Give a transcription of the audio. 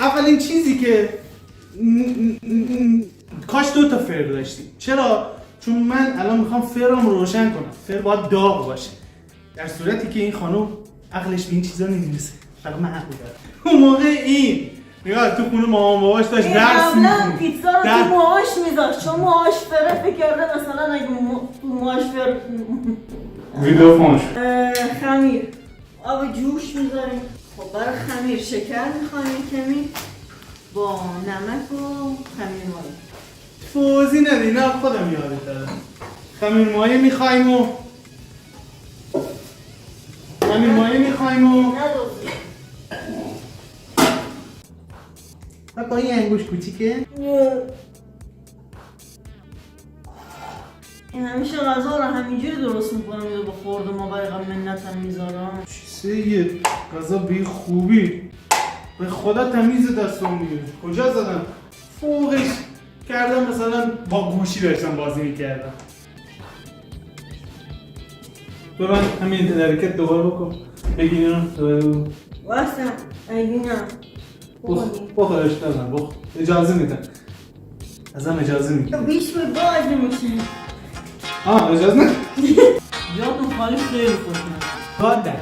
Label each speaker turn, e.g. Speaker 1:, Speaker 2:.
Speaker 1: اولین چیزی که کاش 2 تا فر داشتیم. چرا؟ چون من الان میخوام فرام روشن کنم. فر باید داغ باشه. در صورتی که این خانم عقلش به این چیزا نمیرسه. فقط من عقل دارم. اون موقع این نگاه تو خونه مامان باباش داشت درس
Speaker 2: می‌خوند. پیتزا رو تو موهاش میذاشت. چون موهاش فره فکر کرده مثلا اگه موهاش فر
Speaker 1: ویدیو فونش
Speaker 2: خمیر آب جوش میذاریم. خب برای خمیر شکر میخوایم کمی با نمک و خمیر مایه.
Speaker 1: توضیح ندی نه خودم یادت دارم. خمیر مایه میخوایم و خمیر مایه میخوایم و با این انگوش کوچیکه
Speaker 2: این همیشه غذا رو همینجوری درست میکنم یا با خورده ما برای منت هم میذارم.
Speaker 1: چیزه غذا بی خوبی به خدا تمیز دستم میگیره. کجا زدم؟ فوقش کردم مثلا با گوشی داشتم بازی میکردم. من همین حرکت دوباره بکن بگیرم دوباره بگو
Speaker 2: واسم اگینم
Speaker 1: بخورش دارم بخور اجازه میدم ازم اجازه میدم
Speaker 2: بیش به باز میشه
Speaker 1: اجازه نه
Speaker 2: جاتون خالی خیلی خوشم.
Speaker 1: گاد در